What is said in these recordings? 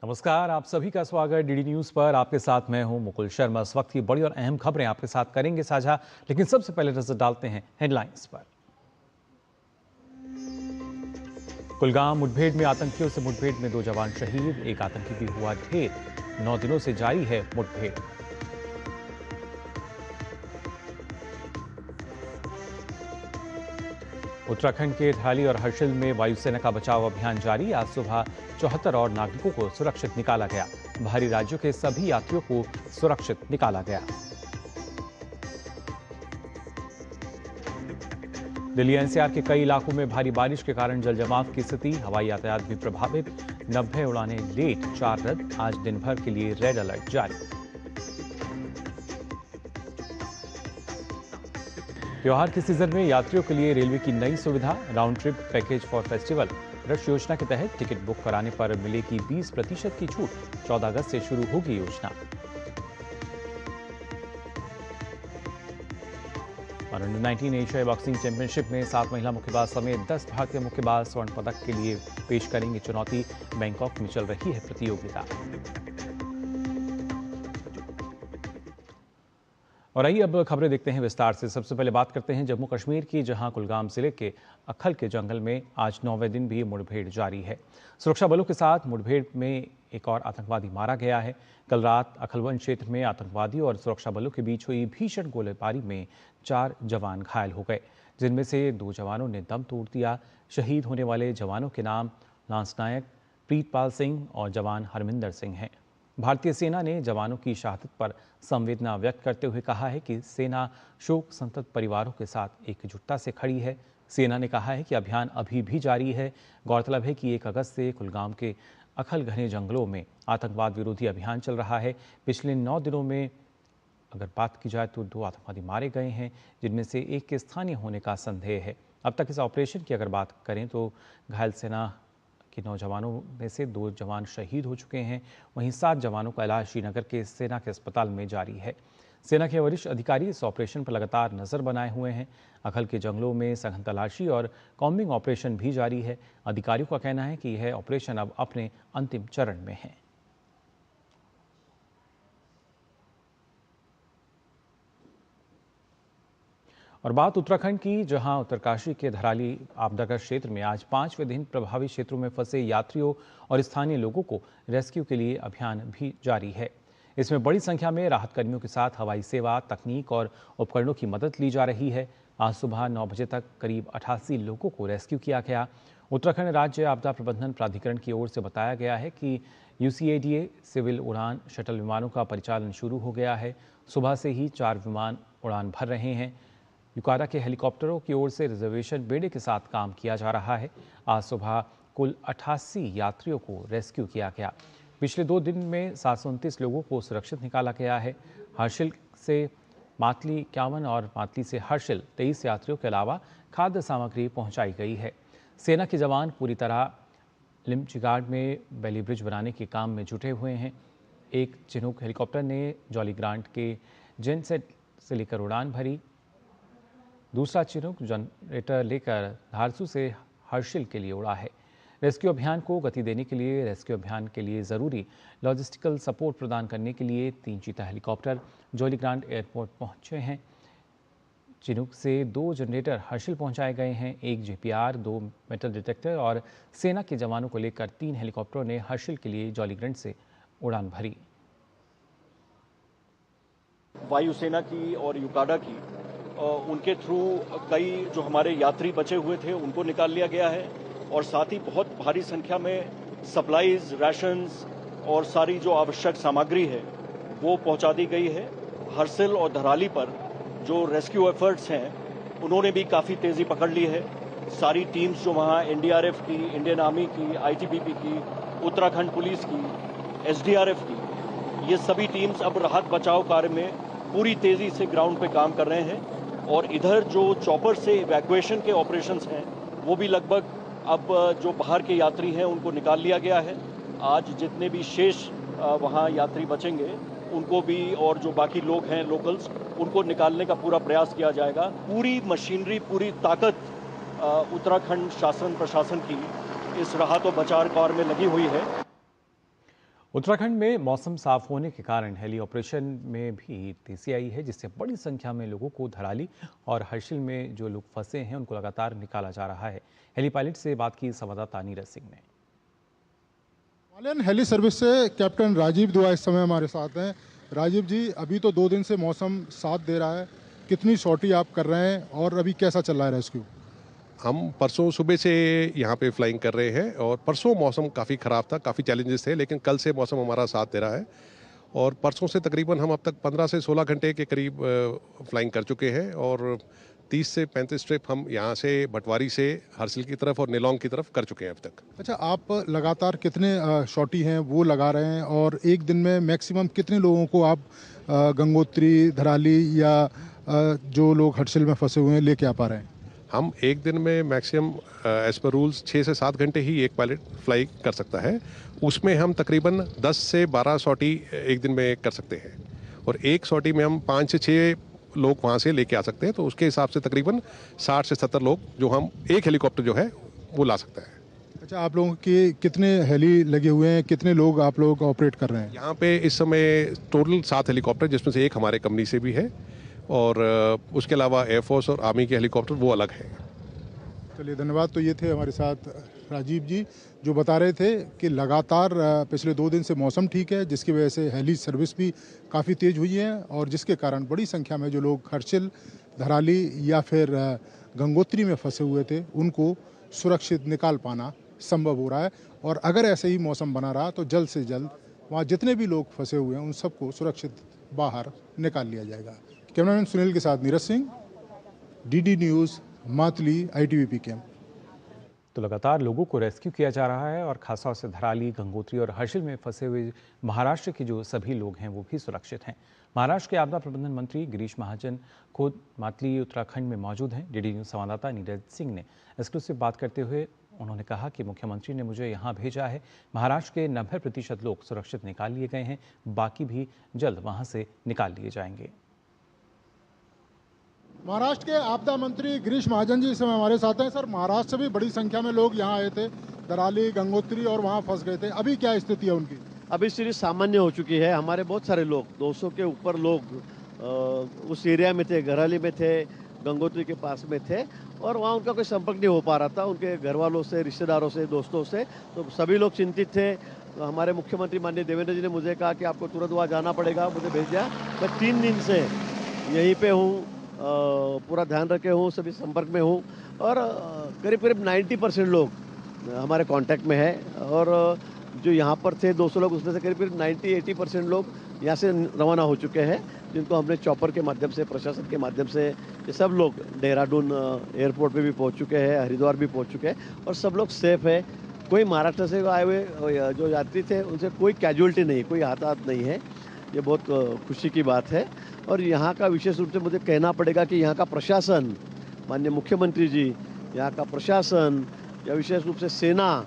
नमस्कार, आप सभी का स्वागत डीडी न्यूज पर। आपके साथ मैं हूं मुकुल शर्मा। इस वक्त की बड़ी और अहम खबरें आपके साथ करेंगे साझा, लेकिन सबसे पहले नजर डालते हैं हेडलाइंस पर। कुलगाम मुठभेड़ में आतंकियों से मुठभेड़ में 2 जवान शहीद, एक आतंकी भी हुआ ढेर। 9 दिनों से जारी है मुठभेड़। उत्तराखंड के धराली और हर्षिल में वायुसेना का बचाव अभियान जारी। आज सुबह 74 और नागरिकों को सुरक्षित निकाला गया। बाहरी राज्यों के सभी यात्रियों को सुरक्षित निकाला गया। दिल्ली एनसीआर के कई इलाकों में भारी बारिश के कारण जलजमाव की स्थिति। हवाई यातायात भी प्रभावित। 90 उड़ानें लेट, 4 रद्द। आज दिन भर के लिए रेड अलर्ट जारी। त्योहार के सीजन में यात्रियों के लिए रेलवे की नई सुविधा, round trip package for festival. Rush योजना के तहत टिकट बुक कराने पर मिलेगी 20% की छूट। 14 अगस्त से शुरू होगी योजना। और अंडर 19 एशियाई बॉक्सिंग चैंपियनशिप में 7 महिला मुक्केबाज समेत 10 भारतीय मुक्केबाज स्वर्ण पदक के लिए पेश करेंगे चुनौती। बैंकॉक में चल रही है प्रतियोगिता। और आइए अब खबरें देखते हैं विस्तार से। सबसे पहले बात करते हैं जम्मू कश्मीर की, जहां कुलगाम जिले के अखल के जंगल में आज 9वें दिन भी मुठभेड़ जारी है। सुरक्षा बलों के साथ मुठभेड़ में एक और आतंकवादी मारा गया है। कल रात अखलवन क्षेत्र में आतंकवादी और सुरक्षा बलों के बीच हुई भीषण गोलीबारी में 4 जवान घायल हो गए, जिनमें से 2 जवानों ने दम तोड़ दिया। शहीद होने वाले जवानों के नाम लांस नायक प्रीतपाल सिंह और जवान हरमिंदर सिंह हैं। भारतीय सेना ने जवानों की शहादत पर संवेदना व्यक्त करते हुए कहा है कि सेना शोक संतप्त परिवारों के साथ एकजुटता से खड़ी है। सेना ने कहा है कि अभियान अभी भी जारी है। गौरतलब है कि 1 अगस्त से कुलगाम के अखल घने जंगलों में आतंकवाद विरोधी अभियान चल रहा है। पिछले 9 दिनों में अगर बात की जाए तो 2 आतंकवादी मारे गए हैं, जिनमें से एक के स्थानीय होने का संदेह है। अब तक इस ऑपरेशन की अगर बात करें तो घायल सेना के 9 जवानों में से 2 जवान शहीद हो चुके हैं। वहीं 7 जवानों का इलाज श्रीनगर के सेना के अस्पताल में जारी है। सेना के वरिष्ठ अधिकारी इस ऑपरेशन पर लगातार नजर बनाए हुए हैं। अखल के जंगलों में सघन तलाशी और कॉम्बिंग ऑपरेशन भी जारी है। अधिकारियों का कहना है कि यह ऑपरेशन अब अपने अंतिम चरण में है। और बात उत्तराखंड की, जहां उत्तरकाशी के धराली आपदाग्रस्त क्षेत्र में आज 5वें दिन प्रभावित क्षेत्रों में फंसे यात्रियों और स्थानीय लोगों को रेस्क्यू के लिए अभियान भी जारी है। इसमें बड़ी संख्या में राहत कर्मियों के साथ हवाई सेवा, तकनीक और उपकरणों की मदद ली जा रही है। आज सुबह 9 बजे तक करीब 88 लोगों को रेस्क्यू किया गया। उत्तराखंड राज्य आपदा प्रबंधन प्राधिकरण की ओर से बताया गया है कि UCADA सिविल उड़ान शटल विमानों का परिचालन शुरू हो गया है। सुबह से ही 4 विमान उड़ान भर रहे हैं। यूकाडा के हेलीकॉप्टरों की ओर से रिजर्वेशन बेड़े के साथ काम किया जा रहा है। आज सुबह कुल 88 यात्रियों को रेस्क्यू किया गया। पिछले 2 दिन में 729 लोगों को सुरक्षित निकाला गया है। हर्षिल से मातली 51 और मातली से हर्षिल 23 यात्रियों के अलावा खाद्य सामग्री पहुंचाई गई है। सेना के जवान पूरी तरह लिमचिगार्ड में बैली ब्रिज बनाने के काम में जुटे हुए हैं। एक चिनूक हेलीकॉप्टर ने जॉली ग्रांट के जेनसेट से लेकर उड़ान भरी। दूसरा चिनूक जनरेटर लेकर धारसू से हर्षिल के लिए उड़ा है। रेस्क्यू अभियान को गति देने के लिए रेस्क्यू अभियान के लिए ज़रूरी लॉजिस्टिकल सपोर्ट प्रदान करने के लिए 3 Cheetah helicopter jolly grant airport पहुंचे हैं। चिनूक से 2 जनरेटर हर्षिल पहुंचाए गए हैं। 1 GPR, 2 मेटल डिटेक्टर और सेना के जवानों को लेकर 3 हेलीकॉप्टरों ने हर्षिल के लिए जॉली ग्रांट से उड़ान भरी। वायुसेना की और यूकाडा की उनके थ्रू कई जो हमारे यात्री बचे हुए थे उनको निकाल लिया गया है और साथ ही बहुत भारी संख्या में सप्लाईज, राशंस और सारी जो आवश्यक सामग्री है वो पहुंचा दी गई है। हर्षिल और धराली पर जो रेस्क्यू एफर्ट्स हैं उन्होंने भी काफ़ी तेज़ी पकड़ ली है। सारी टीम्स जो वहाँ NDRF की, इंडियन आर्मी की, ITBP की, उत्तराखंड पुलिस की, SDRF की, ये सभी टीम्स अब राहत बचाव कार्य में पूरी तेज़ी से ग्राउंड पे काम कर रहे हैं। और इधर जो चॉपर से इवैक्यूएशन के ऑपरेशंस हैं वो भी लगभग अब जो बाहर के यात्री हैं उनको निकाल लिया गया है। आज जितने भी शेष वहाँ यात्री बचेंगे उनको भी और जो बाकी लोग हैं लोकल्स उनको निकालने का पूरा प्रयास किया जाएगा। पूरी मशीनरी, पूरी ताकत उत्तराखंड शासन प्रशासन की इस राहत और बचाव कार्य में लगी हुई है। उत्तराखंड में मौसम साफ होने के कारण हेली ऑपरेशन में भी तेजी आई है, जिससे बड़ी संख्या में लोगों को धराली और हर्षिल में जो लोग फंसे हैं उनको लगातार निकाला जा रहा है। हेली पायलट से बात की संवाददाता नीरज सिंह ने। हिमालयन हेली सर्विस से कैप्टन राजीव दुआ इस समय हमारे साथ हैं। राजीव जी, अभी तो 2 दिन से मौसम साथ दे रहा है, कितनी सॉर्टी आप कर रहे हैं और अभी कैसा चल रहा है रेस्क्यू? हम परसों सुबह से यहाँ पे फ्लाइंग कर रहे हैं और परसों मौसम काफ़ी ख़राब था, काफ़ी चैलेंजेस थे, लेकिन कल से मौसम हमारा साथ दे रहा है और परसों से तकरीबन हम अब तक 15 से 16 घंटे के करीब फ्लाइंग कर चुके हैं और 30 से 35 ट्रिप हम यहाँ से भटवारी से हर्सिल की तरफ और नेलोंग की तरफ कर चुके हैं अब तक। अच्छा, आप लगातार कितने शॉटी हैं वो लगा रहे हैं और एक दिन में मैक्सिमम कितने लोगों को आप गंगोत्री, धराली या जो लोग हर्सिल में फंसे हुए हैं लेके आ पा रहे हैं? हम एक दिन में मैक्सिमम एज पर रूल्स 6 से 7 घंटे ही एक पायलट फ्लाई कर सकता है। उसमें हम तकरीबन 10 से 12 सॉटी एक दिन में कर सकते हैं और एक सॉटी में हम 5 से 6 लोग वहाँ से लेके आ सकते हैं, तो उसके हिसाब से तकरीबन 60 से 70 लोग जो हम एक हेलीकॉप्टर जो है वो ला सकता है। अच्छा, आप लोगों के कितने हेली लगे हुए हैं, कितने लोग आप लोग ऑपरेट कर रहे हैं? यहाँ पे इस समय टोटल 7 हेलीकॉप्टर, जिसमें से एक हमारे कंपनी से भी है और उसके अलावा एयरफोर्स और आर्मी के हेलीकॉप्टर वो अलग हैं। चलिए, धन्यवाद। तो ये थे हमारे साथ राजीव जी, जो बता रहे थे कि लगातार पिछले 2 दिन से मौसम ठीक है, जिसकी वजह से हेली सर्विस भी काफ़ी तेज़ हुई है और जिसके कारण बड़ी संख्या में जो लोग हर्षिल, धराली या फिर गंगोत्री में फंसे हुए थे उनको सुरक्षित निकाल पाना संभव हो रहा है। और अगर ऐसे ही मौसम बना रहा तो जल्द से जल्द वहाँ जितने भी लोग फंसे हुए हैं उन सबको सुरक्षित बाहर निकाल लिया जाएगा। कैमरामैन सुनील के साथ Neeraj Singh, DD news, Matali, ITBP camp. तो लगातार लोगों को रेस्क्यू किया जा रहा है और खासतौर से धराली, गंगोत्री और हर्षिल में फंसे हुए महाराष्ट्र के जो सभी लोग हैं वो भी सुरक्षित हैं। महाराष्ट्र के आपदा प्रबंधन मंत्री गिरीश महाजन खुद मातली उत्तराखंड में मौजूद हैं। डीडी न्यूज़ संवाददाता नीरज सिंह ने एक्सक्लूसिव बात करते हुए उन्होंने कहा कि मुख्यमंत्री ने मुझे यहाँ भेजा है। महाराष्ट्र के 90% लोग सुरक्षित निकाल लिए गए हैं, बाकी भी जल्द वहाँ से निकाल लिए जाएंगे। महाराष्ट्र के आपदा मंत्री गिरीश महाजन जी इस समय हमारे साथ हैं। सर, महाराष्ट्र से भी बड़ी संख्या में लोग यहाँ आए थे, धराली, गंगोत्री और वहाँ फंस गए थे, अभी क्या स्थिति है उनकी? अभी स्थिति सामान्य हो चुकी है। हमारे बहुत सारे लोग, 200 के ऊपर लोग उस एरिया में थे, घराली में थे, गंगोत्री के पास में थे और वहाँ उनका कोई संपर्क नहीं हो पा रहा था उनके घर वालों से, रिश्तेदारों से, दोस्तों से। तो सभी लोग चिंतित थे। तो हमारे मुख्यमंत्री माननीय देवेंद्र जी ने मुझे कहा कि आपको तुरंत वहाँ जाना पड़ेगा, मुझे भेज दिया। मैं 3 दिन से यहीं पे हूँ, पूरा ध्यान रखे हूँ, सभी संपर्क में हूँ और करीब करीब 90% लोग हमारे कांटेक्ट में है और जो यहाँ पर थे 200 लोग, उसमें से करीब करीब 90-80% लोग यहाँ से रवाना हो चुके हैं, जिनको हमने चॉपर के माध्यम से, प्रशासन के माध्यम से, ये सब लोग देहरादून एयरपोर्ट पे भी पहुँच चुके हैं, हरिद्वार भी पहुँच चुके हैं और सब लोग सेफ है। कोई महाराष्ट्र से आए हुए जो यात्री थे उनसे कोई कैजुअलिटी नहीं, कोई हताहत नहीं है। ये बहुत खुशी की बात है और यहाँ का विशेष रूप से मुझे कहना पड़ेगा कि यहाँ का प्रशासन, माननीय मुख्यमंत्री जी, यहाँ का प्रशासन या विशेष रूप से सेना,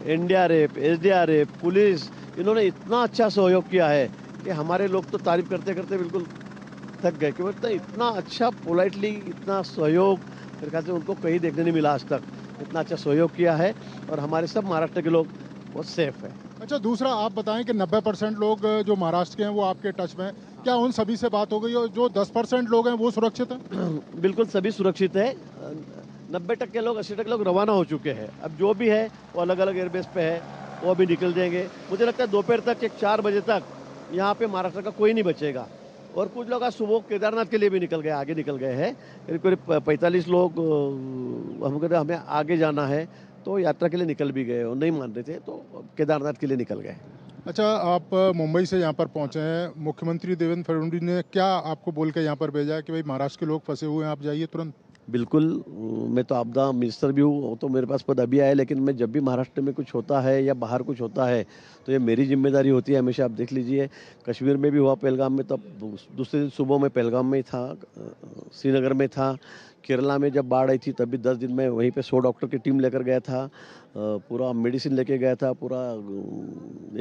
NDRF, SDRF, पुलिस, इन्होंने इतना अच्छा सहयोग किया है कि हमारे लोग तो तारीफ करते करते बिल्कुल थक गए कि मतलब इतना अच्छा पोलाइटली, इतना सहयोग मेरे ख्याल से उनको कहीं देखने नहीं मिला आज तक। इतना अच्छा सहयोग किया है और हमारे सब महाराष्ट्र के लोग बहुत सेफ है। अच्छा, दूसरा आप बताएं कि 90% लोग जो महाराष्ट्र के हैं वो आपके टच में, क्या उन सभी से बात हो गई और जो 10% लोग हैं वो सुरक्षित हैं? बिल्कुल सभी सुरक्षित है। 90% लोग, 80% लोग रवाना हो चुके हैं। अब जो भी है वो अलग अलग एयरबेस पे है, वो अभी निकल जाएंगे। मुझे लगता है दोपहर तक, 4 बजे तक यहाँ पे महाराष्ट्र का कोई नहीं बचेगा। और कुछ लोग आज सुबह केदारनाथ के लिए भी निकल गए, आगे निकल गए हैं। करीब करीब 45 लोग हम कहते हमें आगे जाना है तो यात्रा के लिए निकल भी गए और नहीं मान रहे थे तो केदारनाथ के लिए निकल गए। अच्छा, आप मुंबई से यहाँ पर पहुँचे हैं, मुख्यमंत्री देवेंद्र फडणवीस ने क्या आपको बोल के यहाँ पर भेजा है कि भाई महाराष्ट्र के लोग फंसे हुए हैं, आप जाइए तुरंत? बिल्कुल, मैं तो आपदा मिनिस्टर भी हूँ, तो मेरे पास पद अभी आया, लेकिन मैं जब भी महाराष्ट्र में कुछ होता है या बाहर कुछ होता है तो ये मेरी जिम्मेदारी होती है हमेशा। आप देख लीजिए, कश्मीर में भी हुआ पहलगाम में, तब दूसरे दिन सुबह में पहलगाम में था, श्रीनगर में था। केरला में जब बाढ़ आई थी तब भी 10 दिन में वहीं पे 100 डॉक्टर की टीम लेकर गया था, पूरा मेडिसिन लेके गया था, पूरा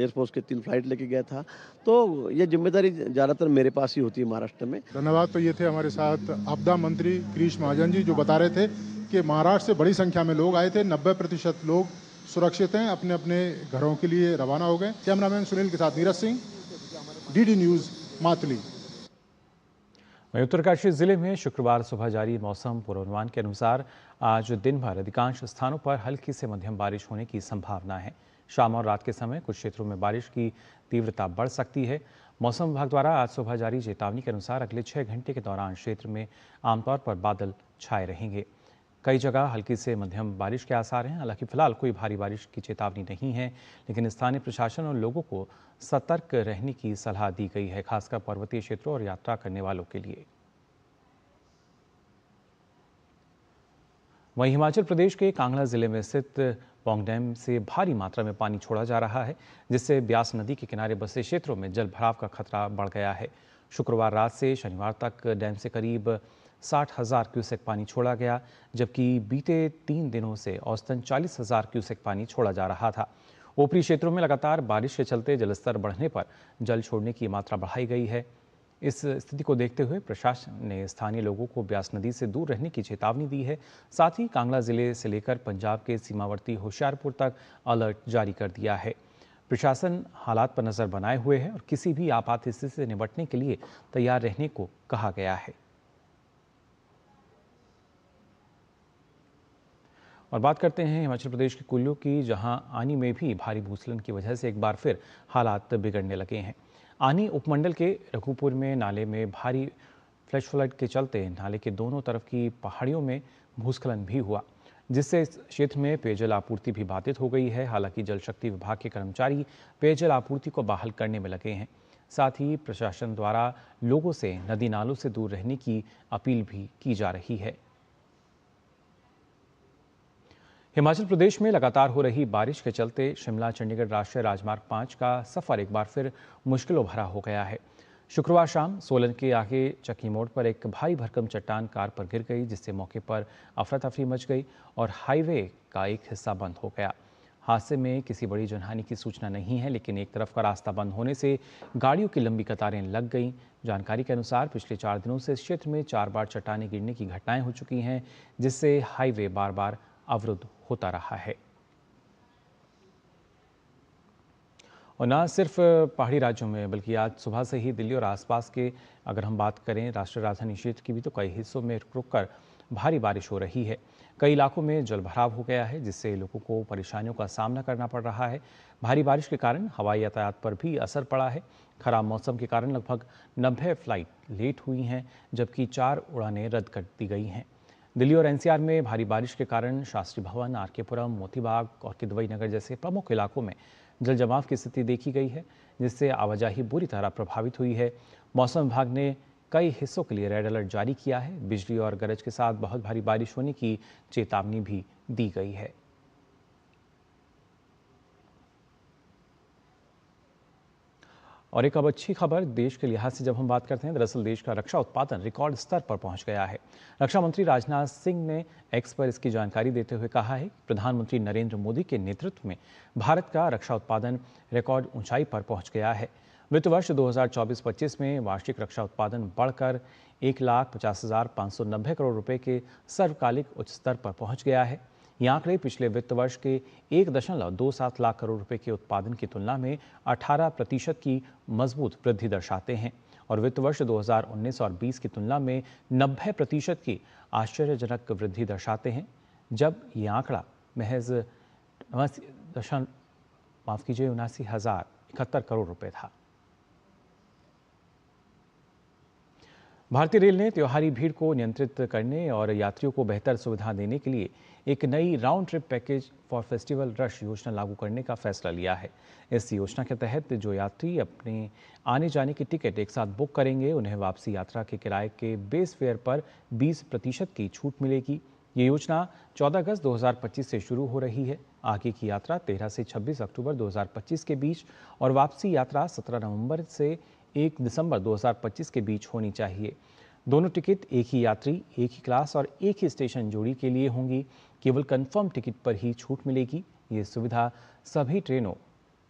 एयरफोर्स के 3 फ्लाइट लेके गया था। तो ये जिम्मेदारी ज़्यादातर मेरे पास ही होती है महाराष्ट्र में। धन्यवाद। तो ये थे हमारे साथ आपदा मंत्री गिरीश महाजन जी, जो बता रहे थे कि महाराष्ट्र से बड़ी संख्या में लोग आए थे, 90% लोग सुरक्षित हैं, अपने अपने घरों के लिए रवाना हो गए। कैमरामैन सुनील के साथ नीरज सिंह, डीडी न्यूज़, मातली। वहीं उत्तरकाशी जिले में शुक्रवार सुबह जारी मौसम पूर्वानुमान के अनुसार आज दिन भर अधिकांश स्थानों पर हल्की से मध्यम बारिश होने की संभावना है। शाम और रात के समय कुछ क्षेत्रों में बारिश की तीव्रता बढ़ सकती है। मौसम विभाग द्वारा आज सुबह जारी चेतावनी के अनुसार अगले 6 घंटे के दौरान क्षेत्र में आमतौर पर बादल छाए रहेंगे। कई जगह हल्की से मध्यम बारिश के आसार हैं। हालांकि फिलहाल कोई भारी बारिश की चेतावनी नहीं है, लेकिन स्थानीय प्रशासन और लोगों को सतर्क रहने की सलाह दी गई है, खासकर पर्वतीय क्षेत्रों और यात्रा करने वालों के लिए। वहीं हिमाचल प्रदेश के कांगड़ा जिले में स्थित पौंग डैम से भारी मात्रा में पानी छोड़ा जा रहा है, जिससे ब्यास नदी के किनारे बसे क्षेत्रों में जल भराव का खतरा बढ़ गया है। शुक्रवार रात से शनिवार तक डैम से करीब 60,000 क्यूसेक पानी छोड़ा गया, जबकि बीते 3 दिनों से औसतन 40,000 क्यूसेक पानी छोड़ा जा रहा था। ऊपरी क्षेत्रों में लगातार बारिश के चलते जलस्तर बढ़ने पर जल छोड़ने की मात्रा बढ़ाई गई है। इस स्थिति को देखते हुए प्रशासन ने स्थानीय लोगों को ब्यास नदी से दूर रहने की चेतावनी दी है। साथ ही कांगड़ा जिले से लेकर पंजाब के सीमावर्ती होशियारपुर तक अलर्ट जारी कर दिया है। प्रशासन हालात पर नजर बनाए हुए है और किसी भी आपात स्थिति से निपटने के लिए तैयार रहने को कहा गया है। और बात करते हैं हिमाचल प्रदेश के कुल्लू की, जहां आनी में भी भारी भूस्खलन की वजह से एक बार फिर हालात बिगड़ने लगे हैं। आनी उपमंडल के रघुपुर में नाले में भारी फ्लैश फ्लड के चलते नाले के दोनों तरफ की पहाड़ियों में भूस्खलन भी हुआ, जिससे इस क्षेत्र में पेयजल आपूर्ति भी बाधित हो गई है। हालांकि जल शक्ति विभाग के कर्मचारी पेयजल आपूर्ति को बहाल करने में लगे हैं। साथ ही प्रशासन द्वारा लोगों से नदी नालों से दूर रहने की अपील भी की जा रही है। हिमाचल प्रदेश में लगातार हो रही बारिश के चलते शिमला चंडीगढ़ राष्ट्रीय राजमार्ग 5 का सफर एक बार फिर मुश्किलों भरा हो गया है। शुक्रवार शाम सोलन के आगे चक्की मोड़ पर एक भारी भरकम चट्टान कार पर गिर गई, जिससे मौके पर अफरा तफरी मच गई और हाईवे का एक हिस्सा बंद हो गया। हादसे में किसी बड़ी जनहानि की सूचना नहीं है, लेकिन एक तरफ का रास्ता बंद होने से गाड़ियों की लंबी कतारें लग गईं। जानकारी के अनुसार पिछले 4 दिनों से इस क्षेत्र में 4 बार चट्टानें गिरने की घटनाएं हो चुकी हैं, जिससे हाईवे बार बार अवरुद्ध होता रहा है। और न सिर्फ पहाड़ी राज्यों में, बल्कि आज सुबह से ही दिल्ली और आसपास के अगर हम बात करें राष्ट्रीय राजधानी क्षेत्र की भी, तो कई हिस्सों में रुक रुक कर भारी बारिश हो रही है। कई इलाकों में जल भराव हो गया है, जिससे लोगों को परेशानियों का सामना करना पड़ रहा है। भारी बारिश के कारण हवाई यातायात पर भी असर पड़ा है। खराब मौसम के कारण लगभग 90 फ्लाइट लेट हुई हैं, जबकि 4 उड़ानें रद्द कर दी गई हैं। दिल्ली और एनसीआर में भारी बारिश के कारण शास्त्री भवन, आरके पुरम, मोतीबाग और किदवई नगर जैसे प्रमुख इलाकों में जल जमाव की स्थिति देखी गई है, जिससे आवाजाही बुरी तरह प्रभावित हुई है। मौसम विभाग ने कई हिस्सों के लिए रेड अलर्ट जारी किया है। बिजली और गरज के साथ बहुत भारी बारिश होने की चेतावनी भी दी गई है। और एक अब अच्छी खबर देश के लिहाज से जब हम बात करते हैं, दरअसल देश का रक्षा उत्पादन रिकॉर्ड स्तर पर पहुंच गया है। रक्षा मंत्री राजनाथ सिंह ने एक्स पर इसकी जानकारी देते हुए कहा है कि प्रधानमंत्री नरेंद्र मोदी के नेतृत्व में भारत का रक्षा उत्पादन रिकॉर्ड ऊंचाई पर पहुंच गया है। वित्त वर्ष 2024-25 में वार्षिक रक्षा उत्पादन बढ़कर 1,50,590 करोड़ रुपए के सर्वकालिक उच्च स्तर पर पहुंच गया है। ये आंकड़े पिछले वित्त वर्ष के 1.27 लाख करोड़ रुपए के उत्पादन की तुलना में 18% की मजबूत वृद्धि दर्शाते हैं और वित्त वर्ष 2019 और 20 की तुलना में 90% की आश्चर्यजनक वृद्धि दर्शाते हैं, जब ये आंकड़ा महज 79,071 करोड़ रुपए था। भारतीय रेल ने त्योहारी भीड़ को नियंत्रित करने और यात्रियों को बेहतर सुविधा देने के लिए एक नई round trip package for festival rush योजना लागू करने का फैसला लिया है। इस योजना के तहत जो यात्री अपने आने जाने की टिकट एक साथ बुक करेंगे, उन्हें वापसी यात्रा के किराए के बेस फेयर पर 20% की छूट मिलेगी। ये योजना 14 अगस्त 2025 से शुरू हो रही है। आगे की यात्रा 13 से 26 अक्टूबर 2025 के बीच और वापसी यात्रा 17 नवंबर से 1 दिसंबर 2025 के बीच होनी चाहिए। दोनों टिकट एक ही यात्री, एक ही क्लास और एक ही स्टेशन जोड़ी के लिए होंगी। केवल कंफर्म टिकट पर ही छूट मिलेगी। ये सुविधा सभी ट्रेनों,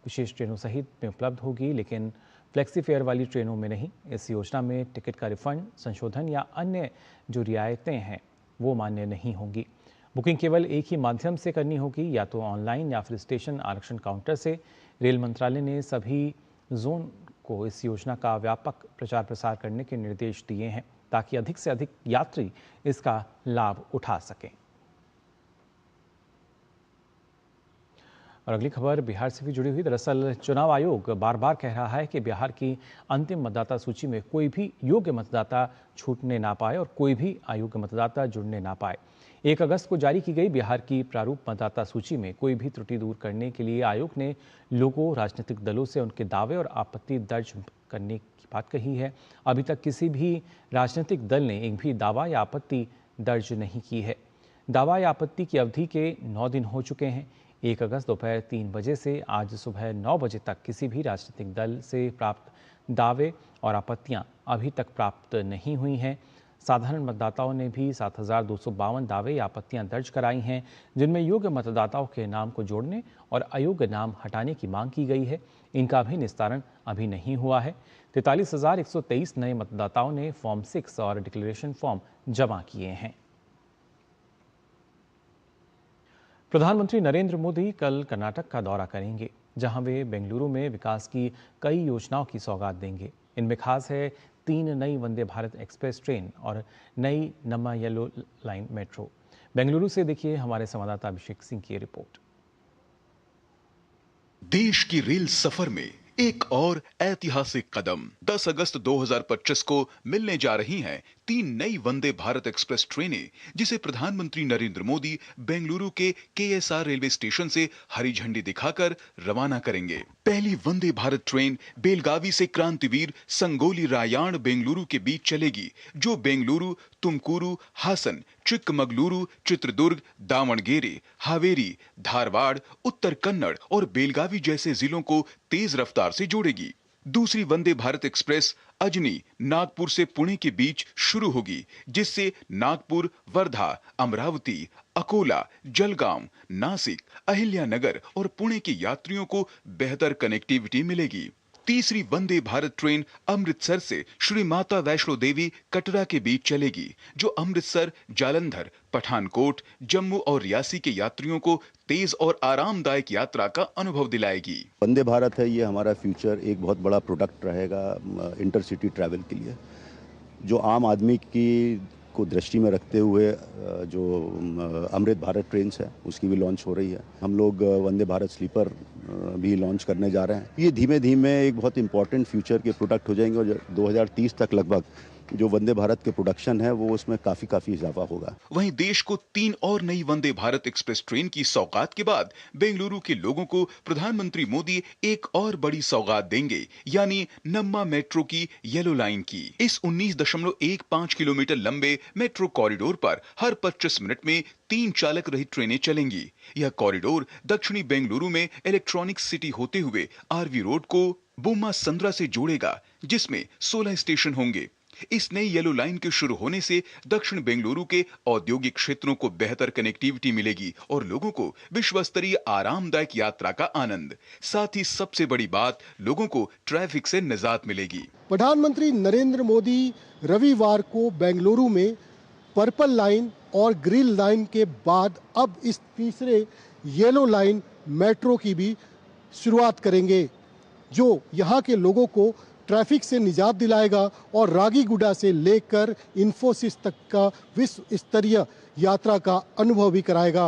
विशेष ट्रेनों सहित में उपलब्ध होगी, लेकिन फ्लेक्सी फेयर वाली ट्रेनों में नहीं। इस योजना में टिकट का रिफंड, संशोधन या अन्य जो रियायतें हैं वो मान्य नहीं होंगी। बुकिंग केवल एक ही माध्यम से करनी होगी, या तो ऑनलाइन या फिर स्टेशन आरक्षण काउंटर से। रेल मंत्रालय ने सभी जोन को इस योजना का व्यापक प्रचार प्रसार करने के निर्देश दिए हैं, ताकि अधिक से अधिक यात्री इसका लाभ उठा सकें। और अगली खबर बिहार से भी जुड़ी हुई। दरअसल चुनाव आयोग बार बार कह रहा है कि बिहार की अंतिम मतदाता सूची में कोई भी योग्य मतदाता छूटने ना पाए और कोई भी अयोग्य मतदाता जुड़ने ना पाए। 1 अगस्त को जारी की गई बिहार की प्रारूप मतदाता सूची में कोई भी त्रुटि दूर करने के लिए आयोग ने लोगों, राजनीतिक दलों से उनके दावे और आपत्ति दर्ज करने की बात कही है। अभी तक किसी भी राजनीतिक दल ने एक भी दावा या आपत्ति दर्ज नहीं की है। दावा या आपत्ति की अवधि के 9 दिन हो चुके हैं। 1 अगस्त दोपहर 3 बजे से आज सुबह 9 बजे तक किसी भी राजनीतिक दल से प्राप्त दावे और आपत्तियां अभी तक प्राप्त नहीं हुई हैं। साधारण मतदाताओं ने भी 7,252 दावे या आपत्तियां दर्ज कराई हैं, जिनमें योग्य मतदाताओं के नाम को जोड़ने और अयोग्य नाम हटाने की मांग की गई है। इनका भी निस्तारण अभी नहीं हुआ है। 43,123 नए मतदाताओं ने फॉर्म 6 और डिक्लेरेशन फॉर्म जमा किए हैं। प्रधानमंत्री नरेंद्र मोदी कल कर्नाटक का दौरा करेंगे, जहां वे बेंगलुरु में विकास की कई योजनाओं की सौगात देंगे। इनमें खास है 3 नई वंदे भारत एक्सप्रेस ट्रेन और नई नम्मा येलो लाइन मेट्रो। बेंगलुरु से देखिए हमारे संवाददाता अभिषेक सिंह की रिपोर्ट। देश की रेल सफर में एक और ऐतिहासिक कदम। 10 अगस्त 2025 को मिलने जा रही हैं 3 नई वंदे भारत एक्सप्रेस ट्रेनें, जिसे प्रधानमंत्री नरेंद्र मोदी बेंगलुरु के केएसआर रेलवे स्टेशन से हरी झंडी दिखाकर रवाना करेंगे। पहली वंदे भारत ट्रेन बेलगावी से क्रांतिवीर संगोली रायण बेंगलुरु के बीच चलेगी, जो बेंगलुरु, तुमकुरू, हासन, चिक्कमगलुरु, चित्रदुर्ग, दावणगेरे, हावेरी, धारवाड़, उत्तर कन्नड़ और बेलगावी जैसे जिलों को तेज रफ्तार से जोड़ेगी। दूसरी वंदे भारत एक्सप्रेस अजनी, नागपुर से पुणे के बीच शुरू होगी, जिससे नागपुर, वर्धा, अमरावती, अकोला, जलगांव, नासिक, अहिल्यानगर और पुणे के यात्रियों को बेहतर कनेक्टिविटी मिलेगी। तीसरी वंदे भारत ट्रेन अमृतसर से श्री माता वैष्णो देवी कटरा के बीच चलेगी, जो अमृतसर, जालंधर, पठानकोट, जम्मू और रियासी के यात्रियों को तेज और आरामदायक यात्रा का अनुभव दिलाएगी। वंदे भारत है, ये हमारा फ्यूचर एक बहुत बड़ा प्रोडक्ट रहेगा इंटरसिटी ट्रैवल के लिए, जो आम आदमी की को दृष्टि में रखते हुए जो अमृत भारत ट्रेन्स है उसकी भी लॉन्च हो रही है। हम लोग वंदे भारत स्लीपर भी लॉन्च करने जा रहे हैं। ये धीमे धीमे एक बहुत इंपॉर्टेंट फ्यूचर के प्रोडक्ट हो जाएंगे और 2030 तक लगभग जो वंदे भारत के प्रोडक्शन है वो उसमें काफी इजाफा होगा। वहीं देश को 3 और नई वंदे भारत एक्सप्रेस ट्रेन की सौगात के बाद बेंगलुरु के लोगों को प्रधानमंत्री मोदी एक और बड़ी सौगात देंगे, यानी नम्मा मेट्रो की येलो लाइन की। इस 19.15 किलोमीटर लंबे मेट्रो कॉरिडोर पर हर 25 मिनट में 3 चालक रहित ट्रेनें चलेंगी। यह कॉरिडोर दक्षिणी बेंगलुरु में इलेक्ट्रॉनिक सिटी होते हुए आरवी रोड को बोम्मा संद्रा से जोड़ेगा, जिसमें 16 स्टेशन होंगे। इस नई येलो लाइन के शुरू होने से दक्षिण बेंगलुरु के औद्योगिक क्षेत्रों को बेहतर कनेक्टिविटी मिलेगी और लोगों को विश्व स्तरीय आरामदायक यात्रा का आनंद। साथ ही सबसे बड़ी बात, लोगों को ट्रैफिक से निजात मिलेगी। प्रधानमंत्री नरेंद्र मोदी रविवार को बेंगलुरु में पर्पल लाइन और ग्रीन लाइन के बाद अब इस तीसरे येलो लाइन मेट्रो की भी शुरुआत करेंगे, जो यहाँ के लोगों को ट्रैफिक से निजात दिलाएगा और रागीगुडा से लेकर इंफोसिस तक का विश्व स्तरीय यात्रा का अनुभव भी कराएगा।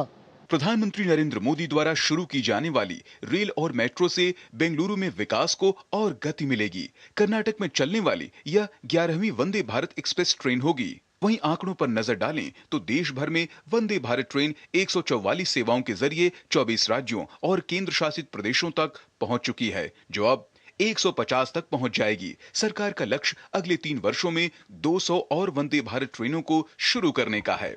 प्रधानमंत्री नरेंद्र मोदी द्वारा शुरू की जाने वाली रेल और मेट्रो से बेंगलुरु में विकास को और गति मिलेगी। कर्नाटक में चलने वाली यह 11वीं वंदे भारत एक्सप्रेस ट्रेन होगी। वहीं आंकड़ों पर नजर डालें तो देश भर में वंदे भारत ट्रेन 144 सेवाओं के जरिए 24 राज्यों और केंद्र शासित प्रदेशों तक पहुंच चुकी है, जो अब 150 तक पहुंच जाएगी। सरकार का लक्ष्य अगले 3 वर्षों में 200 और वंदे भारत ट्रेनों को शुरू करने का है।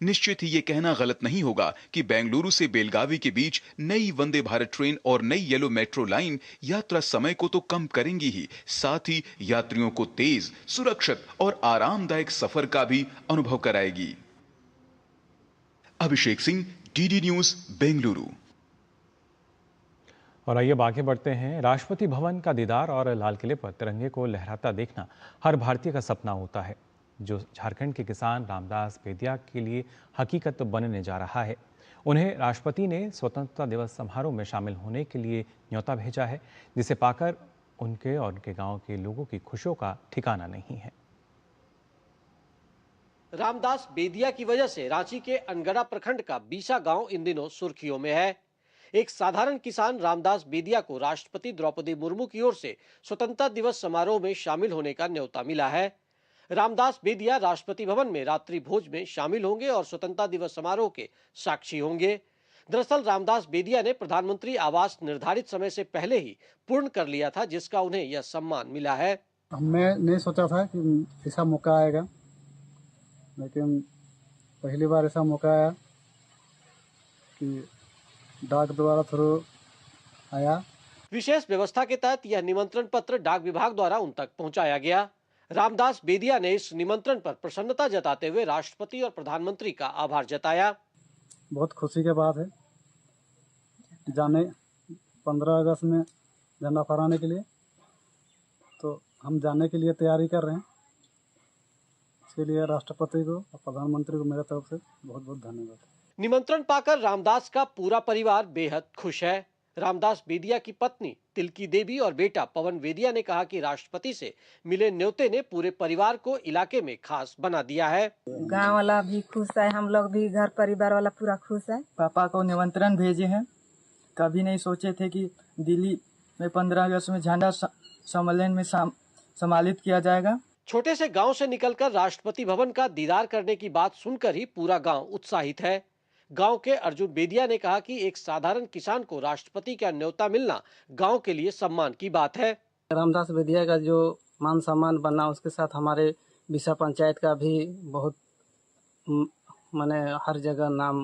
निश्चित ही ये कहना गलत नहीं होगा कि बेंगलुरु से बेलगावी के बीच नई वंदे भारत ट्रेन और नई येलो मेट्रो लाइन यात्रा समय को तो कम करेंगी ही, साथ ही यात्रियों को तेज, सुरक्षित और आरामदायक सफर का भी अनुभव कराएगी। Abhishek Singh, DD news, Bengaluru. और आइए अब आगे बढ़ते हैं। राष्ट्रपति भवन का दीदार और लाल किले पर तिरंगे को लहराता देखना हर भारतीय का सपना होता है। जो झारखंड के किसान रामदास बेदिया के लिए हकीकत बनने जा रहा है। उन्हें राष्ट्रपति ने स्वतंत्रता दिवस समारोह में शामिल होने के लिए न्योता भेजा है, जिसे पाकर उनके और उनके गांव के लोगों की खुशियों का ठिकाना नहीं है। रामदास बेदिया की वजह से रांची के अनगढ़ा प्रखंड का बीसा गांव इन दिनों सुर्खियों में है। एक साधारण किसान रामदास बेदिया को राष्ट्रपति द्रौपदी मुर्मू की ओर से स्वतंत्रता दिवस समारोह में शामिल होने का न्योता मिला है। रामदास बेदिया राष्ट्रपति भवन में रात्रि भोज में शामिल होंगे और स्वतंत्रता दिवस समारोह के साक्षी होंगे। दरअसल रामदास बेदिया ने प्रधानमंत्री आवास निर्धारित समय से पहले ही पूर्ण कर लिया था, जिसका उन्हें यह सम्मान मिला है। मैं नहीं सोचा था कि ऐसा मौका आएगा, लेकिन पहली बार ऐसा मौका आया कि डाक द्वारा थ्रू आया। विशेष व्यवस्था के तहत यह निमंत्रण पत्र डाक विभाग द्वारा उन तक पहुंचाया गया। रामदास बेदिया ने इस निमंत्रण पर प्रसन्नता जताते हुए राष्ट्रपति और प्रधानमंत्री का आभार जताया। बहुत खुशी के बात है जाने 15 अगस्त में झंडा फहराने के लिए, तो हम जाने के लिए तैयारी कर रहे हैं। इसके लिए राष्ट्रपति को और प्रधानमंत्री को मेरे तरफ से बहुत बहुत धन्यवाद। निमंत्रण पाकर रामदास का पूरा परिवार बेहद खुश है। रामदास बेदिया की पत्नी तिलकी देवी और बेटा पवन बेदिया ने कहा कि राष्ट्रपति से मिले न्योते ने पूरे परिवार को इलाके में खास बना दिया है। गांव वाला भी खुश है, हम लोग भी घर परिवार वाला पूरा खुश है। पापा को निमंत्रण भेजे हैं। कभी नहीं सोचे थे कि दिल्ली में 15 अगस्त में झंडा सम्मेलन में सम्मानित किया जाएगा। छोटे से गांव से निकलकर राष्ट्रपति भवन का दीदार करने की बात सुनकर ही पूरा गांव उत्साहित है। गांव के अर्जुन बेदिया ने कहा कि एक साधारण किसान को राष्ट्रपति का न्योता मिलना गांव के लिए सम्मान की बात है। रामदास बेदिया का जो मान सम्मान बनना, उसके साथ हमारे बीसा पंचायत का भी बहुत माने हर जगह नाम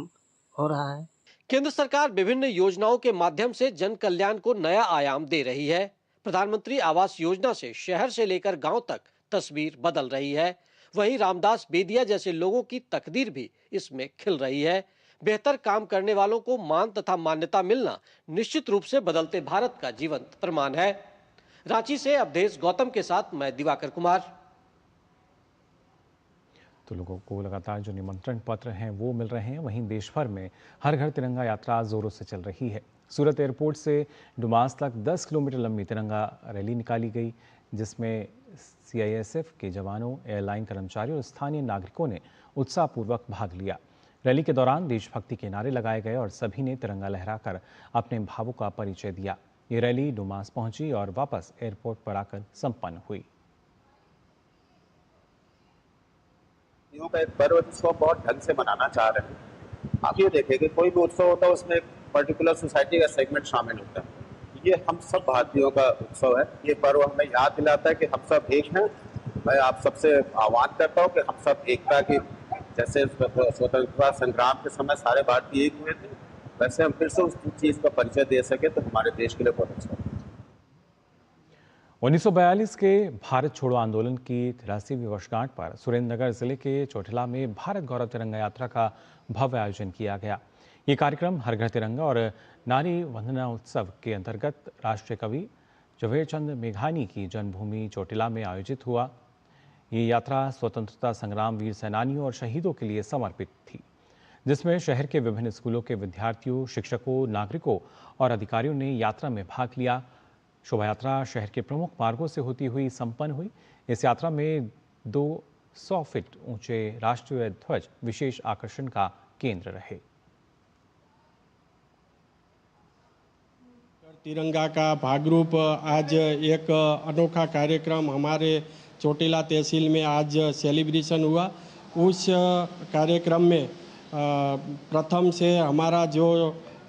हो रहा है। केंद्र सरकार विभिन्न योजनाओं के माध्यम से जन कल्याण को नया आयाम दे रही है। प्रधानमंत्री आवास योजना से शहर से लेकर गाँव तक तस्वीर बदल रही है। वहीं रामदास बेदिया जैसे लोगों की तकदीर भी इसमें खिल रही है। बेहतर काम करने वालों को मान तथा मान्यता मिलना निश्चित रूप से बदलते भारत का जीवंत प्रमाण है। रांची से अवधेश गौतम के साथ मैं दिवाकर कुमार। तो लोगों को लगातार जो निमंत्रण पत्र हैं वो मिल रहे हैं। वहीं देश भर में हर घर तिरंगा यात्रा जोरों से चल रही है। सूरत एयरपोर्ट से डुमास तक 10 किलोमीटर लंबी तिरंगा रैली निकाली गई, जिसमें CISF के जवानों, एयरलाइन कर्मचारियों और स्थानीय नागरिकों ने उत्साहपूर्वक भाग लिया। रैली के दौरान देशभक्ति के नारे लगाए गए और सभी ने तिरंगा लहराकर अपने भावों का परिचय दिया। ये रैली डुमास पहुंची और वापस एयरपोर्ट पर आकर संपन्न हुई। का एक पर्व जिसको बहुत ढंग से मनाना चाह रहे हैं। आप ये देखें कि कोई भी उत्सव होता है उसमें पर्टिकुलर सोसाइटी का सेगमेंट शामिल होता है। ये हम सब भारतीयों का उत्सव है। ये पर्व हमें याद दिलाता है कि हम सब एक हैं। मैं आप सबसे आह्वान करता हूँ कि हम सब एकता की, जैसे स्वतंत्रता संग्राम के समय सारे भारतीय एक हुए थे, वैसे हम फिर से उस चीज का परिचय दे सके तो हमारे देश के लिए बहुत अच्छा है। 1942 के भारत छोड़ो आंदोलन की 83वीं वर्षगांठ पर सुरेंद्रनगर जिले के चोटिला में भारत गौरव तिरंगा यात्रा का भव्य आयोजन किया गया। ये कार्यक्रम हर घर तिरंगा और नारी वंदना उत्सव के अंतर्गत राष्ट्रीय कवि झवेरचंद मेघानी की जन्मभूमि चोटिला में आयोजित हुआ। ये यात्रा स्वतंत्रता संग्राम वीर सेनानियों और शहीदों के लिए समर्पित थी, जिसमें शहर के विभिन्न स्कूलों के विद्यार्थियों, शिक्षकों, नागरिकों और अधिकारियों ने यात्रा में भाग लिया। शोभा यात्रा शहर के प्रमुख मार्गों से होती हुई संपन्न हुई। इस यात्रा में 200 फीट ऊंचे राष्ट्रीय ध्वज विशेष आकर्षण का केंद्र रहे। तिरंगा का भागरूप आज एक अनोखा कार्यक्रम हमारे चोटिला तहसील में आज सेलिब्रेशन हुआ। उस कार्यक्रम में प्रथम से हमारा जो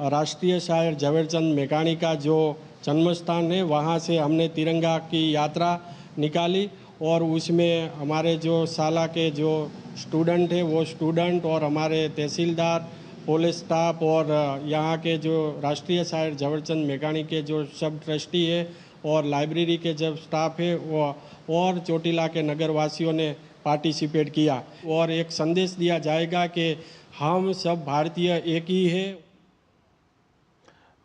राष्ट्रीय शायर झवेरचंद मेघानी का जो जन्म स्थान है, वहाँ से हमने तिरंगा की यात्रा निकाली और उसमें हमारे जो शाला के जो स्टूडेंट है वो स्टूडेंट और हमारे तहसीलदार, पुलिस स्टाफ और यहाँ के जो राष्ट्रीय शायर झवेरचंद मेघानी के जो सब ट्रस्टी है और लाइब्रेरी के जब स्टाफ है वो और चोटिला के नगरवासियों ने पार्टिसिपेट किया और एक संदेश दिया जाएगा कि हम सब भारतीय एक ही है।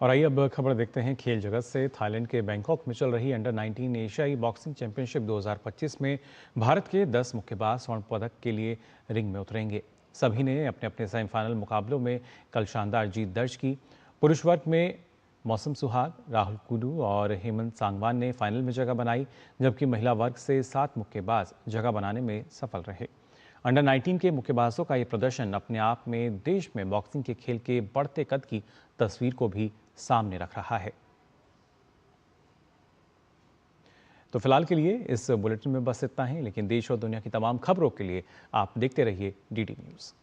और आइए अब खबर देखते हैं खेल जगत से। थाईलैंड के बैंकॉक में चल रही अंडर 19 एशियाई बॉक्सिंग चैंपियनशिप 2025 में भारत के 10 मुक्केबाज स्वर्ण पदक के लिए रिंग में उतरेंगे। सभी ने अपने अपने सेमीफाइनल मुकाबलों में कल शानदार जीत दर्ज की। पुरुष वर्ग में मौसम सुहाग, राहुल कुडू और हेमंत सांगवान ने फाइनल में जगह बनाई, जबकि महिला वर्ग से 7 मुक्केबाज जगह बनाने में सफल रहे। अंडर 19 के मुक्केबाजों का ये प्रदर्शन अपने आप में देश में बॉक्सिंग के खेल के बढ़ते कद की तस्वीर को भी सामने रख रहा है। तो फिलहाल के लिए इस बुलेटिन में बस इतना ही, लेकिन देश और दुनिया की तमाम खबरों के लिए आप देखते रहिए DD न्यूज़।